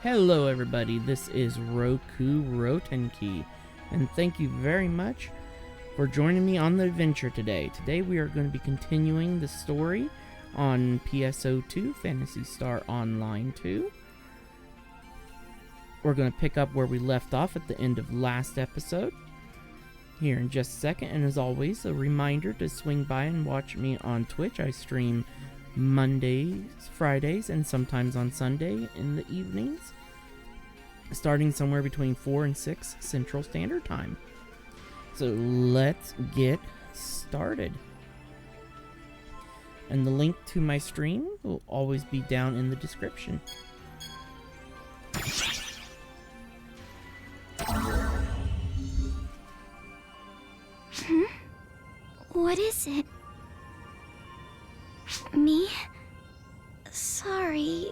Hello everybody, this is Roku Rotenki, and thank you very much for joining me on the adventure today. Today we are going to be continuing the story on PSO2, Phantasy Star Online 2. We're going to pick up where we left off at the end of last episode here in just a second, and as always, a reminder to swing by and watch me on Twitch. I stream Mondays, Fridays, and sometimes on Sunday in the evenings, starting somewhere between 4 and 6 Central Standard Time. So let's get started. And the link to my stream will always be down in the description. What is it? Me? Sorry,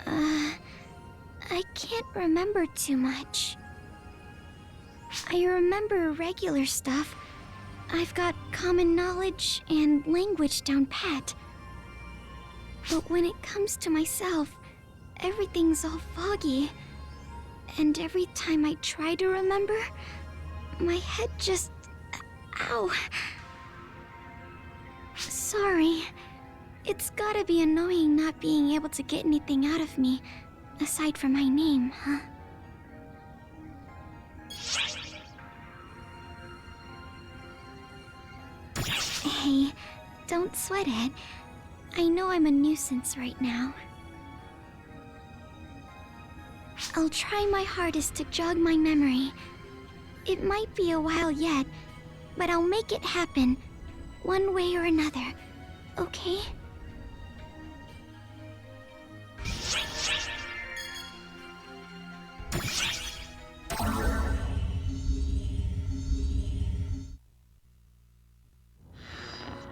I can't remember too much. I remember regular stuff. I've got common knowledge and language down pat. But when it comes to myself, everything's all foggy. And every time I try to remember, my head just... Ow! Sorry. It's gotta be annoying not being able to get anything out of me, aside from my name, huh? Hey, don't sweat it. I know I'm a nuisance right now. I'll try my hardest to jog my memory. It might be a while yet, but I'll make it happen, one way or another, okay?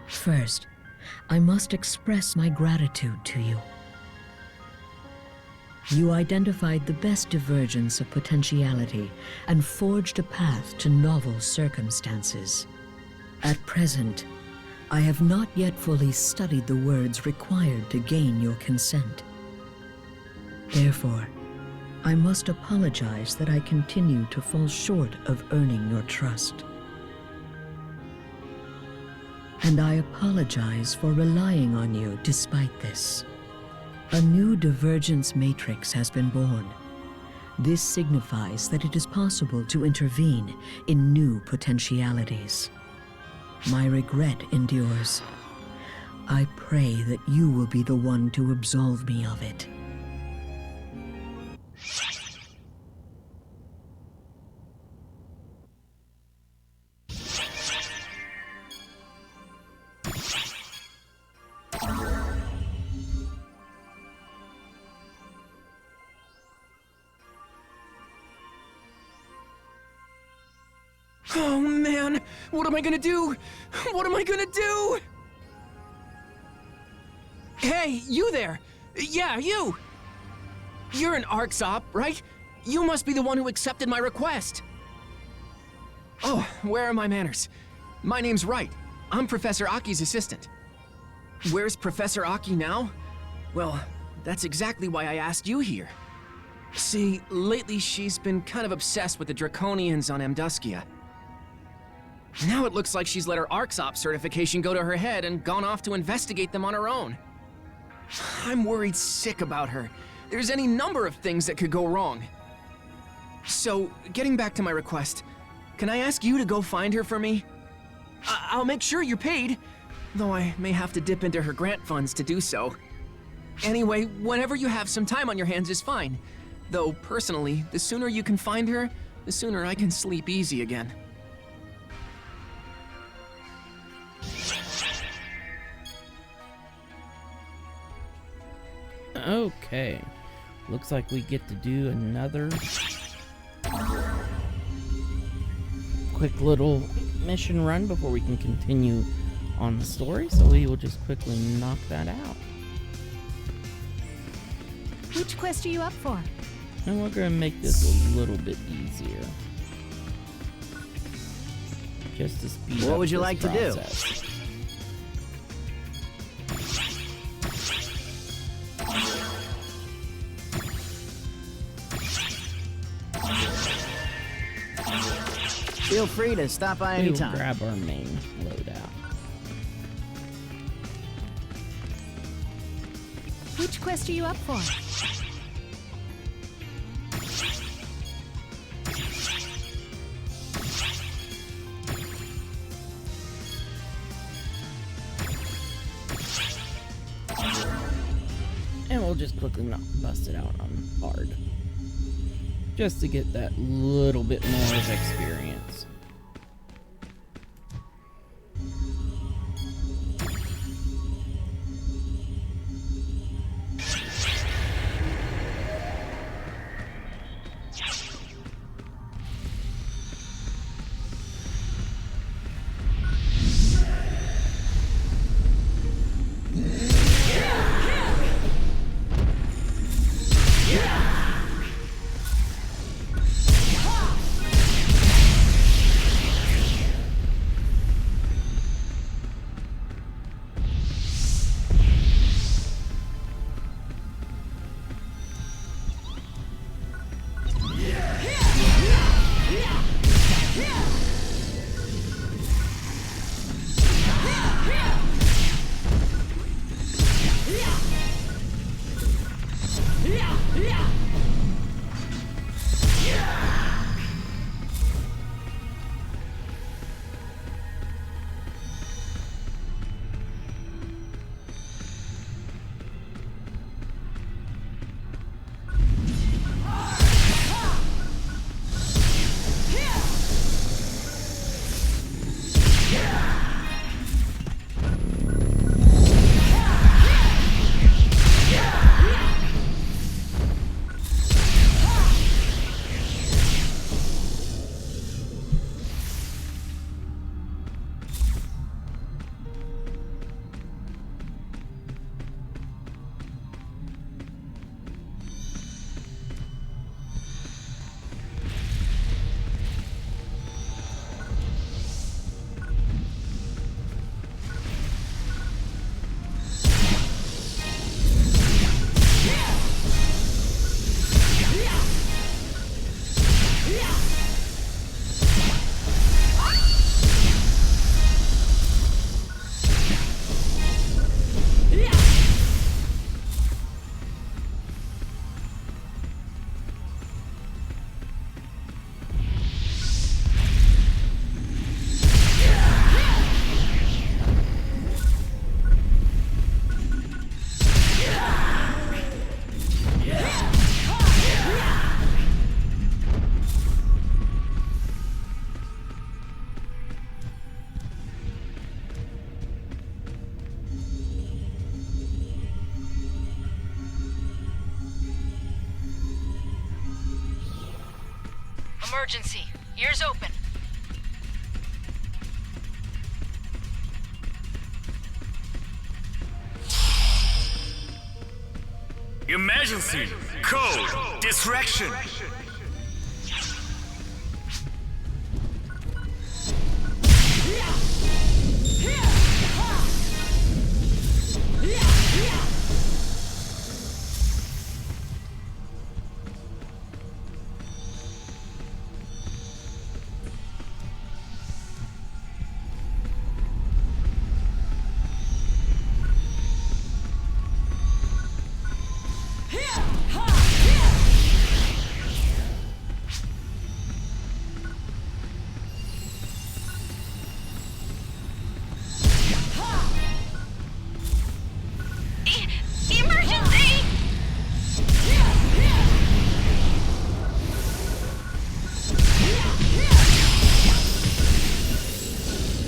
First, I must express my gratitude to you. You identified the best divergence of potentiality and forged a path to novel circumstances. At present, I have not yet fully studied the words required to gain your consent. Therefore, I must apologize that I continue to fall short of earning your trust. And I apologize for relying on you despite this. A new divergence matrix has been born. This signifies that it is possible to intervene in new potentialities. My regret endures. I pray that you will be the one to absolve me of it. Oh man, what am I gonna do? What am I gonna do? Hey, you there! Yeah, you! You're an ArcSop, right? You must be the one who accepted my request. Oh, where are my manners? My name's Wright. I'm Professor Aki's assistant. Where's Professor Aki now? Well, that's exactly why I asked you here. See, lately she's been kind of obsessed with the Draconians on Amduskia. Now it looks like she's let her ArcSop certification go to her head and gone off to investigate them on her own. I'm worried sick about her. There's any number of things that could go wrong. So, getting back to my request, can I ask you to go find her for me? I'll make sure you're paid, though I may have to dip into her grant funds to do so. Anyway, whenever you have some time on your hands is fine. Though, personally, the sooner you can find her, the sooner I can sleep easy again. Okay, looks like we get to do another quick little mission run before we can continue on the story, so we will just quickly knock that out. Which quest are you up for? And we're going to make this a little bit easier, just to speed up What would you this like to process. do? Feel free to stop by We'll anytime. grab our main loadout. Which quest are you up for? And we'll just quickly bust it out on hard. Just to get that little bit more of experience. Emergency. Ears open. Emergency! Code! Distraction!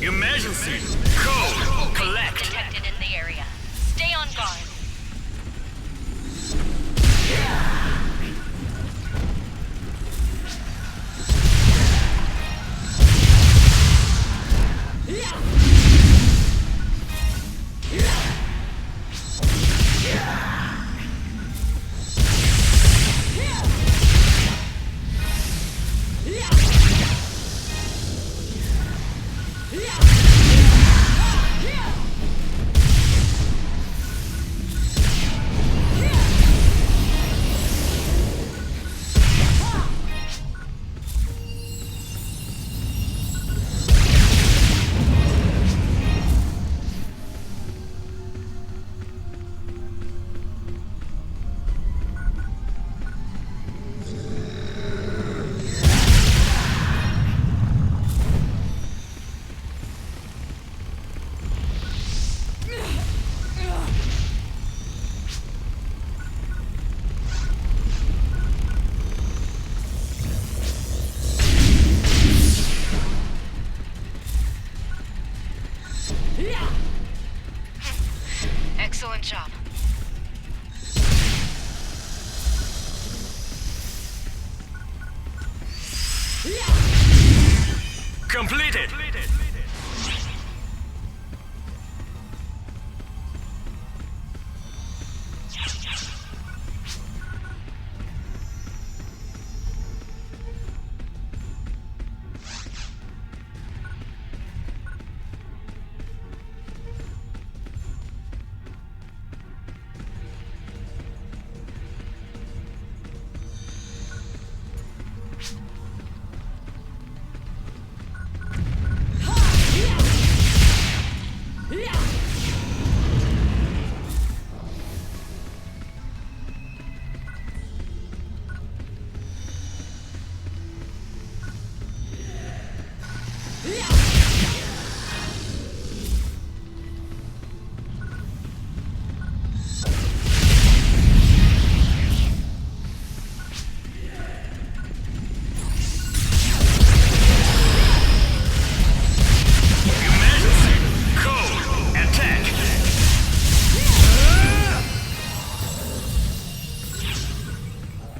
Emergency! Code! Collect! Detected in the area. Stay on guard. Completed.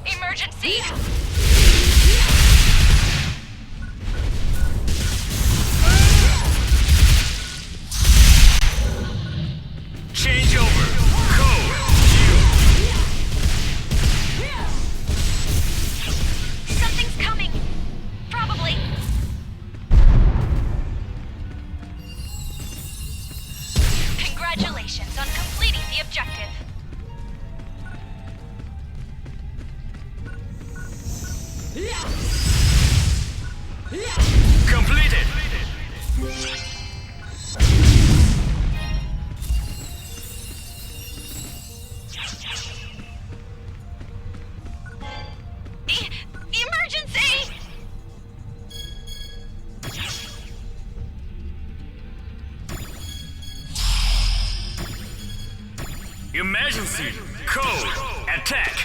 Emergency! Changeover. Code. Something's coming! Probably. Congratulations on completing the objective. Completed. Emergency! Emergency. Code. Attack.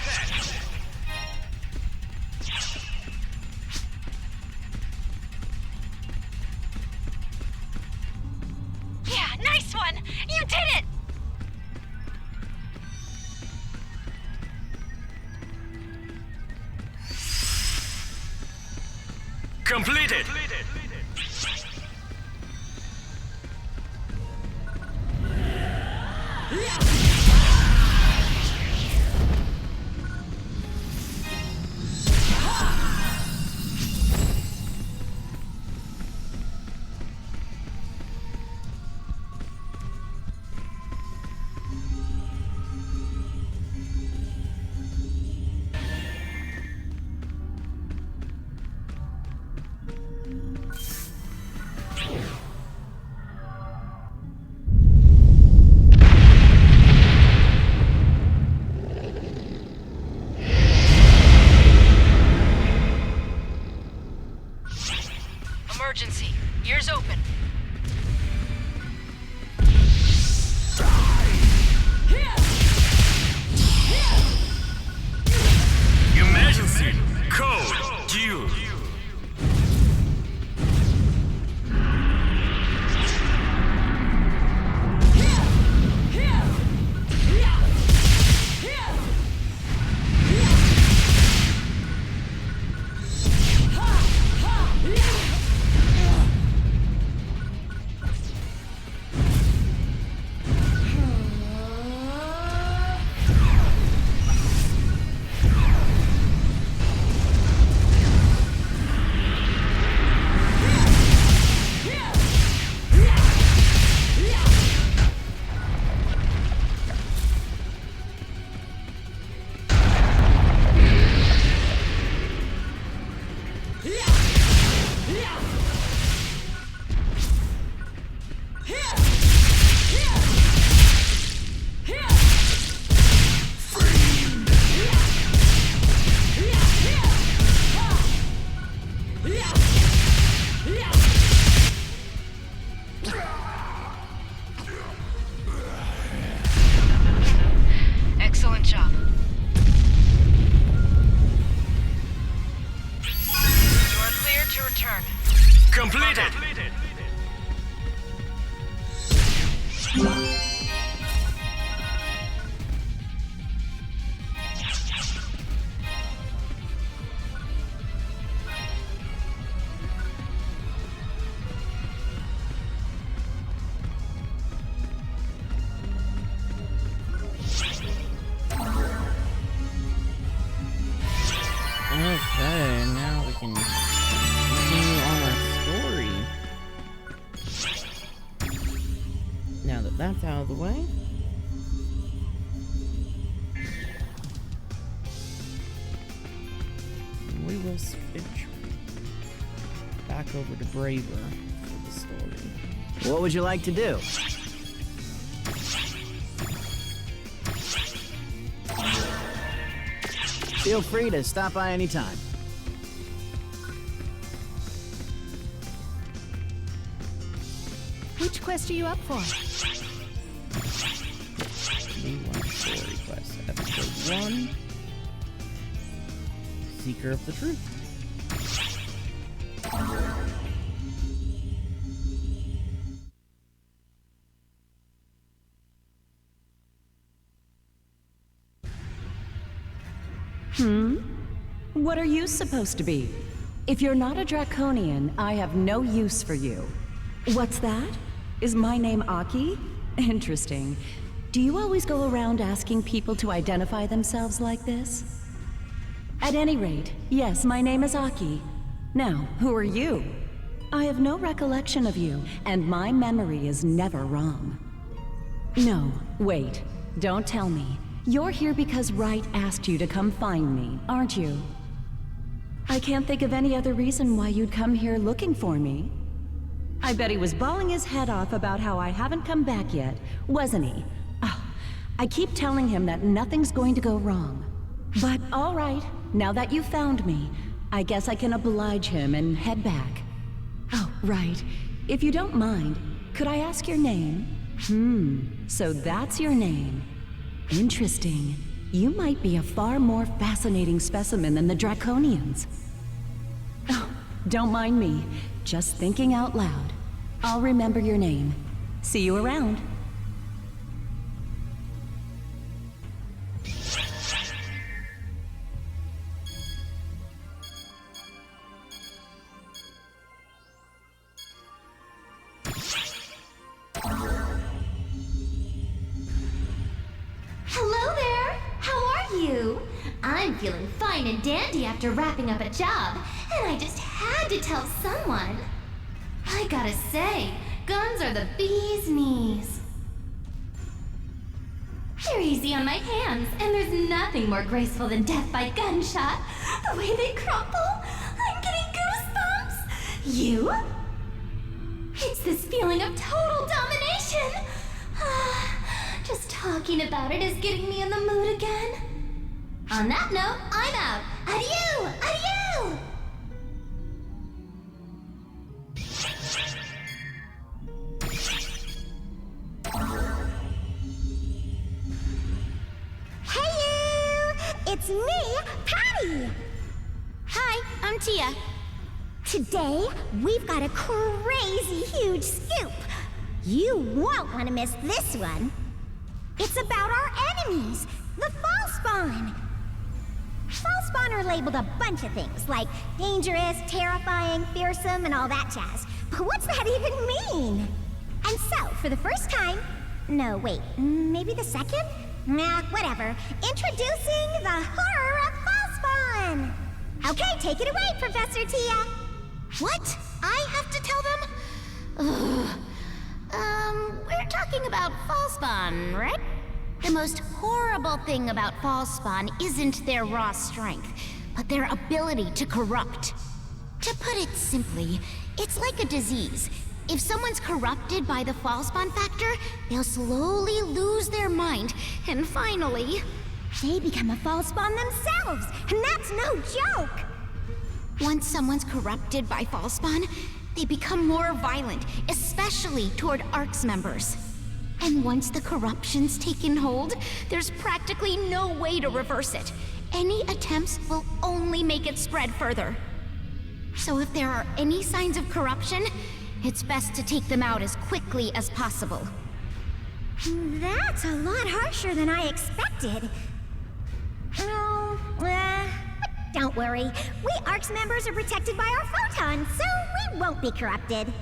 Yeah, nice one! You did it! Completed. of the way. And we will switch back over to Braver for the story. What would you like to do? Feel free to stop by anytime. Which quest are you up for? New one story quest. Episode 1. Seeker of the Truth. What are you supposed to be? If you're not a Draconian, I have no use for you. What's that? Is my name Aki? Interesting. Do you always go around asking people to identify themselves like this? At any rate, yes, my name is Aki. Now, who are you? I have no recollection of you, and my memory is never wrong. No, wait. Don't tell me. You're here because Wright asked you to come find me, aren't you? I can't think of any other reason why you'd come here looking for me. I bet he was bawling his head off about how I haven't come back yet, wasn't he? Oh, I keep telling him that nothing's going to go wrong. But all right, now that you found me, I guess I can oblige him and head back. Oh, right. If you don't mind, could I ask your name? So that's your name. Interesting. You might be a far more fascinating specimen than the Draconians. Oh, don't mind me. Just thinking out loud. I'll remember your name. See you around. Hello there! How are you? I'm feeling fine and dandy after wrapping up a job, and I just had to tell someone. I gotta say, guns are the bee's knees. They're easy on my hands, and there's nothing more graceful than death by gunshot. The way they crumple, I'm getting goosebumps. You? It's this feeling of total domination. Just talking about it is getting me in the mood again. On that note, I'm out. Adieu! Adieu! Hey you! It's me, Patty! Hi, I'm Tia. Today, we've got a crazy huge scoop. You won't want to miss this one. It's about our enemies, the Fallspawn. Fallspawn are labeled a bunch of things, like dangerous, terrifying, fearsome, and all that jazz. But what's that even mean? And so, for the first time... No, wait, maybe the second? Nah, whatever. Introducing the horror of Fallspawn! Okay, take it away, Professor Tia. What? I have to tell them? Ugh. We're talking about Fallspawn, right? The most horrible thing about Fallspawn isn't their raw strength, but their ability to corrupt. To put it simply, it's like a disease. If someone's corrupted by the Fallspawn factor, they'll slowly lose their mind, and finally... They become a Fallspawn themselves, and that's no joke! Once someone's corrupted by Fallspawn, they become more violent, especially toward ARC's members. And once the corruption's taken hold, there's practically no way to reverse it. Any attempts will only make it spread further. So if there are any signs of corruption, it's best to take them out as quickly as possible. That's a lot harsher than I expected. Oh, don't worry. We ARC's members are protected by our photons, so we won't be corrupted.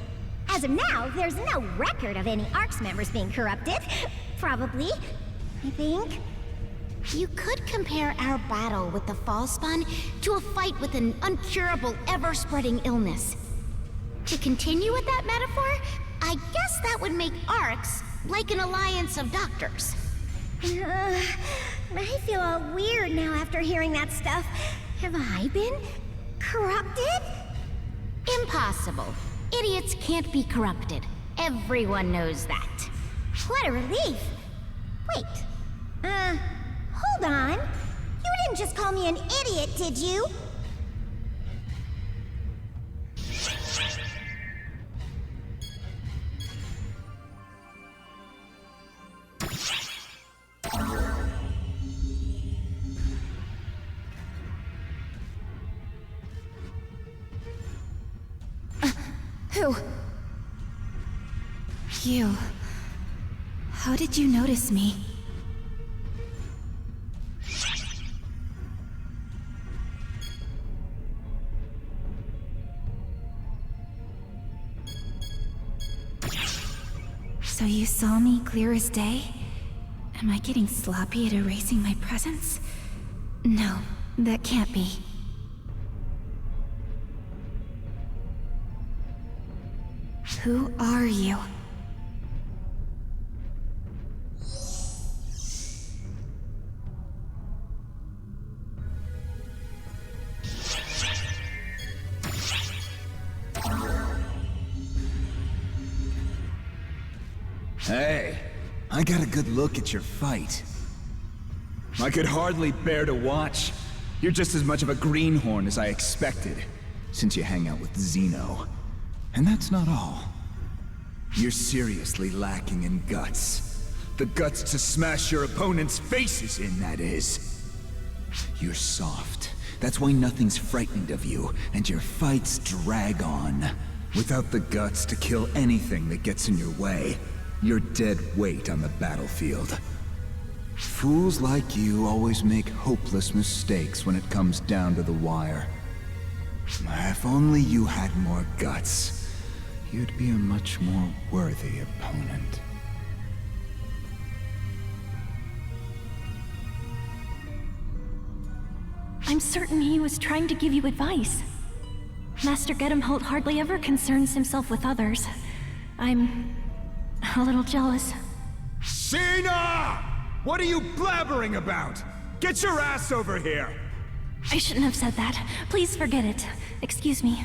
As of now, there's no record of any ARC's members being corrupted. Probably, I think. You could compare our battle with the Fallspawn to a fight with an uncurable, ever-spreading illness. To continue with that metaphor, I guess that would make ARCs like an alliance of doctors. I feel all weird now after hearing that stuff. Have I been corrupted? Impossible. Idiots can't be corrupted. Everyone knows that. What a relief. Wait, hold on. You didn't just call me an idiot, did you? Who? You. How did you notice me? So you saw me clear as day? Am I getting sloppy at erasing my presence? No, that can't be. Who are you? Hey, I got a good look at your fight. I could hardly bear to watch. You're just as much of a greenhorn as I expected, since you hang out with Xeno. And that's not all. You're seriously lacking in guts. The guts to smash your opponent's faces in, that is. You're soft. That's why nothing's frightened of you, and your fights drag on. Without the guts to kill anything that gets in your way, you're dead weight on the battlefield. Fools like you always make hopeless mistakes when it comes down to the wire. If only you had more guts, you'd be a much more worthy opponent. I'm certain he was trying to give you advice. Master Gedemholt hardly ever concerns himself with others. I'm a little jealous. Sheena! What are you blabbering about? Get your ass over here! I shouldn't have said that. Please forget it. Excuse me.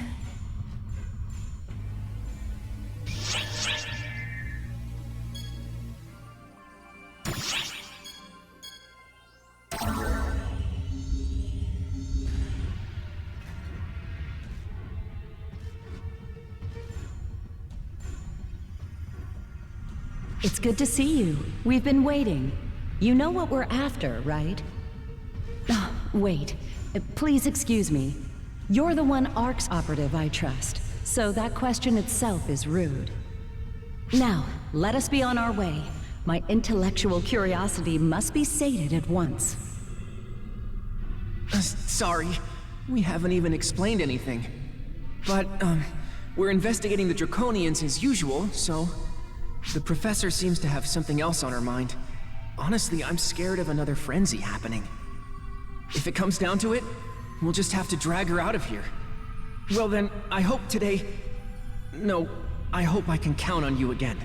It's good to see you. We've been waiting. You know what we're after, right? Oh, wait. Please excuse me. You're the one ARC's operative I trust, so that question itself is rude. Now, let us be on our way. My intellectual curiosity must be sated at once. Sorry. We haven't even explained anything. But, we're investigating the Draconians as usual, so... The professor seems to have something else on her mind. Honestly, I'm scared of another frenzy happening. If it comes down to it, we'll just have to drag her out of here. Well then, I hope today... No, I hope I can count on you again.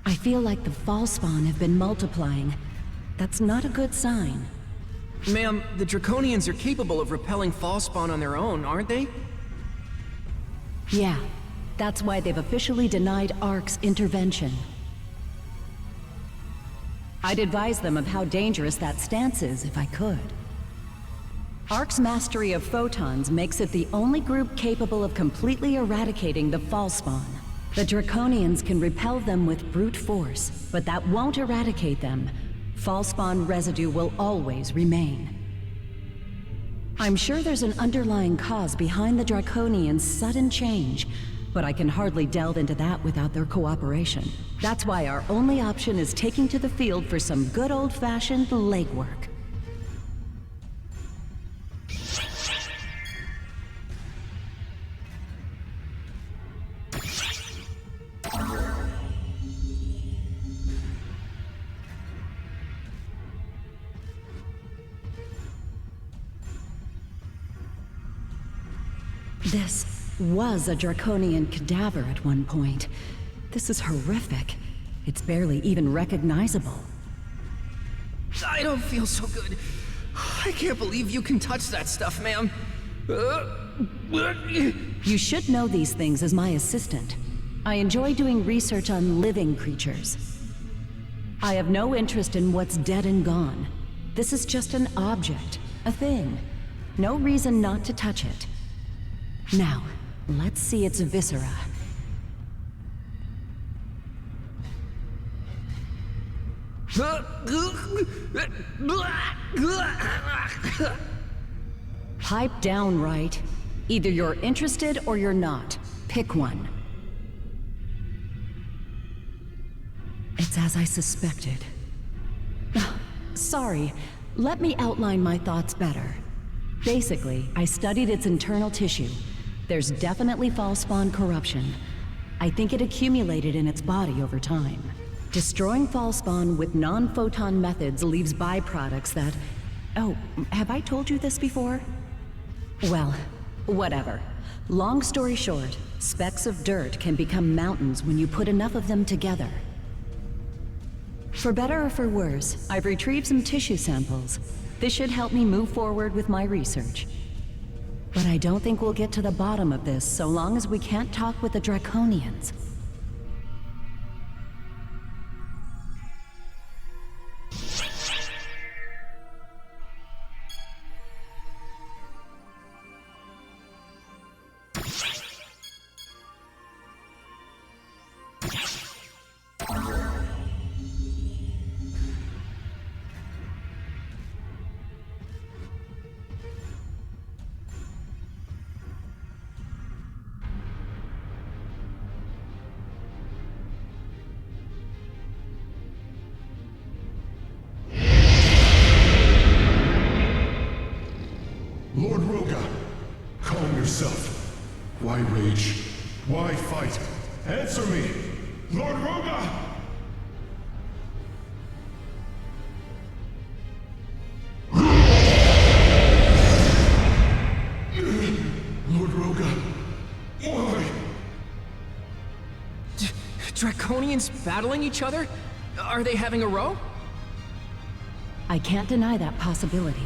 I feel like the Fallspawn have been multiplying. That's not a good sign. Ma'am, the Draconians are capable of repelling Fallspawn on their own, aren't they? Yeah, that's why they've officially denied ARC's intervention. I'd advise them of how dangerous that stance is if I could. ARC's mastery of photons makes it the only group capable of completely eradicating the Fallspawn. The Draconians can repel them with brute force, but that won't eradicate them. Fallspawn residue will always remain. I'm sure there's an underlying cause behind the Draconians' sudden change, but I can hardly delve into that without their cooperation. That's why our only option is taking to the field for some good old-fashioned legwork. This was a draconian cadaver at one point. This is horrific. It's barely even recognizable. I don't feel so good. I can't believe you can touch that stuff, ma'am. You should know these things as my assistant. I enjoy doing research on living creatures. I have no interest in what's dead and gone. This is just an object, a thing. No reason not to touch it. Now, let's see its viscera. Pipe down, right? Either you're interested or you're not. Pick one. It's as I suspected. Sorry, let me outline my thoughts better. Basically, I studied its internal tissue. There's definitely false spawn corruption. I think it accumulated in its body over time. Destroying false spawn with non-photon methods leaves byproducts that... Oh, have I told you this before? Well, whatever. Long story short, specks of dirt can become mountains when you put enough of them together. For better or for worse, I've retrieved some tissue samples. This should help me move forward with my research. But I don't think we'll get to the bottom of this so long as we can't talk with the Draconians. Lord Roga, calm yourself. Why rage? Why fight? Answer me! Lord Roga! Lord Roga, why? Draconians battling each other? Are they having a row? I can't deny that possibility.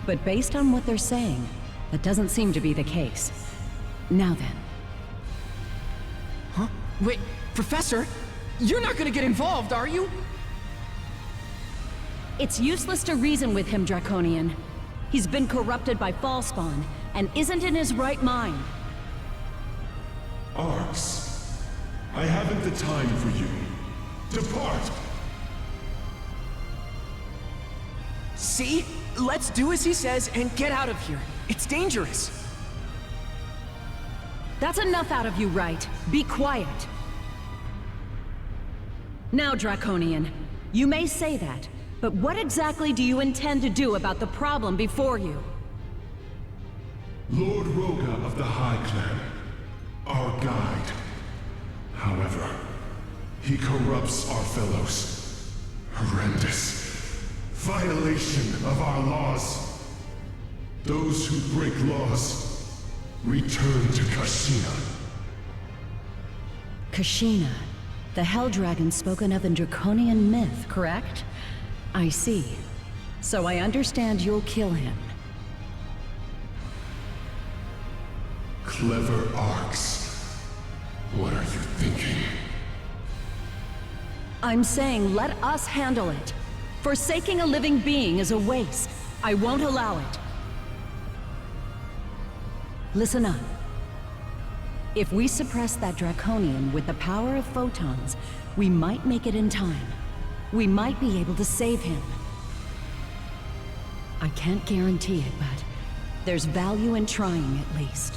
But based on what they're saying, that doesn't seem to be the case. Now then. Huh? Wait, Professor? You're not gonna get involved, are you? It's useless to reason with him, Draconian. He's been corrupted by Fallspawn, and isn't in his right mind. Arx, I haven't the time for you. Depart! See? Let's do as he says and get out of here. It's dangerous. That's enough out of you, right? Be quiet. Now, Draconian, you may say that, but what exactly do you intend to do about the problem before you? Lord Roga of the High Clan, our guide. However, he corrupts our fellows. Horrendous. Violation of our laws. Those who break laws return to Kashina. Kashina, the Hell Dragon spoken of in Draconian myth, correct? I see. So I understand you'll kill him. Clever Arx. What are you thinking? I'm saying let us handle it. Forsaking a living being is a waste. I won't allow it. Listen up. If we suppress that Draconian with the power of photons, we might make it in time. We might be able to save him. I can't guarantee it, but there's value in trying at least.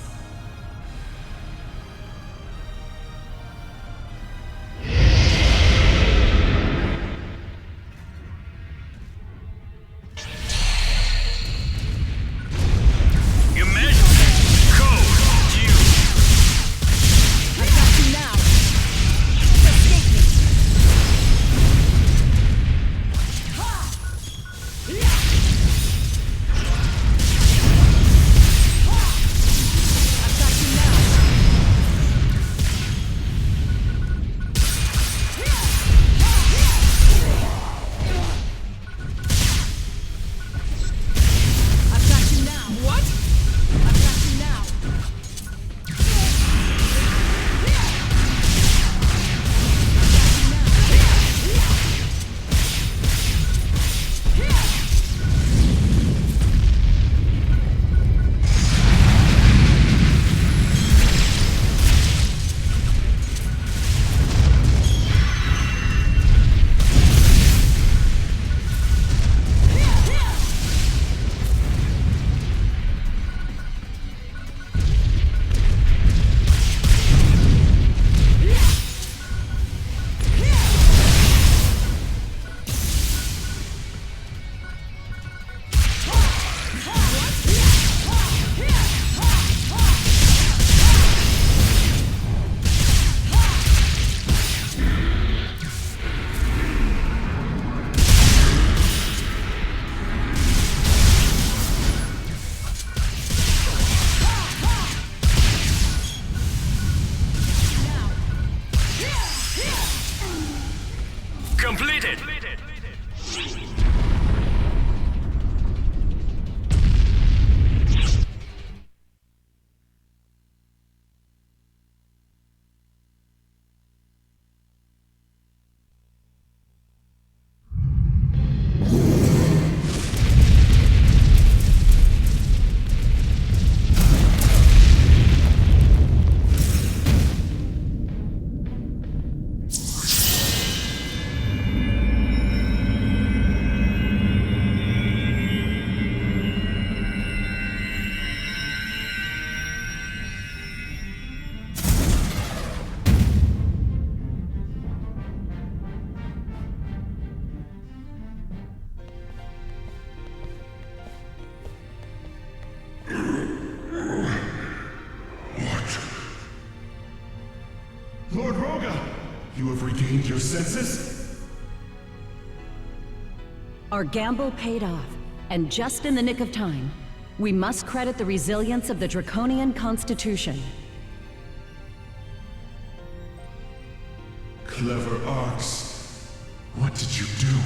Completed. Lord Roga, you have regained your senses? Our gamble paid off, and just in the nick of time. We must credit the resilience of the Draconian Constitution. Clever Arcs. What did you do?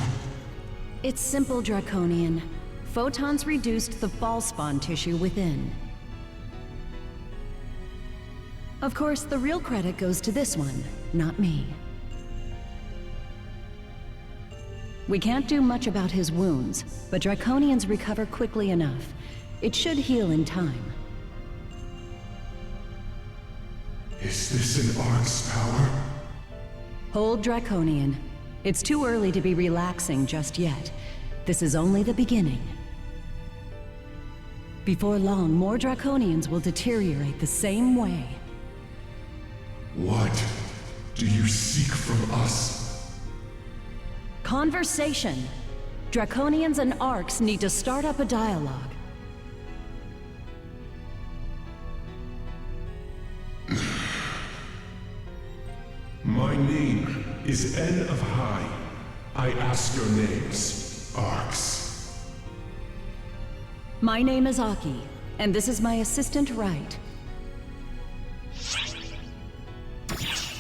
It's simple, Draconian. Photons reduced the fall spawn tissue within. Of course, the real credit goes to this one, not me. We can't do much about his wounds, but Draconians recover quickly enough. It should heal in time. Is this an Arc's power? Hold, Draconian. It's too early to be relaxing just yet. This is only the beginning. Before long, more Draconians will deteriorate the same way. What do you seek from us? Conversation. Draconians and Arcs need to start up a dialogue. My name is N of High. I ask your names, Arcs. My name is Aki, and this is my assistant, Wright.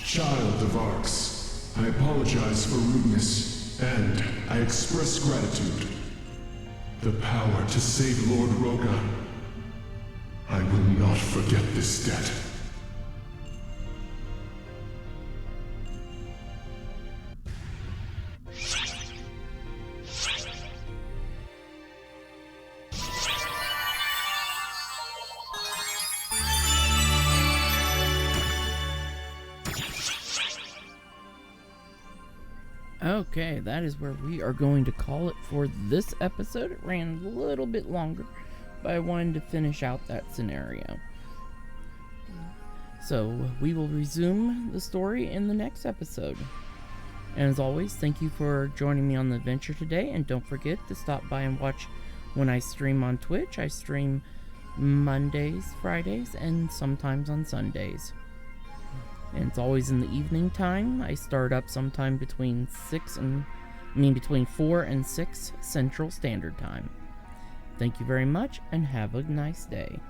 Child of Arcs, I apologize for rudeness, and I express gratitude. The power to save Lord Roga. I will not forget this debt. Okay, that is where we are going to call it for this episode. It ran a little bit longer, but I wanted to finish out that scenario. So, we will resume the story in the next episode. And as always, thank you for joining me on the adventure today, and don't forget to stop by and watch when I stream on Twitch. I stream Mondays, Fridays, and sometimes on Sundays. And it's always in the evening time. I start up sometime between 4 and 6 Central Standard Time. Thank you very much, and have a nice day.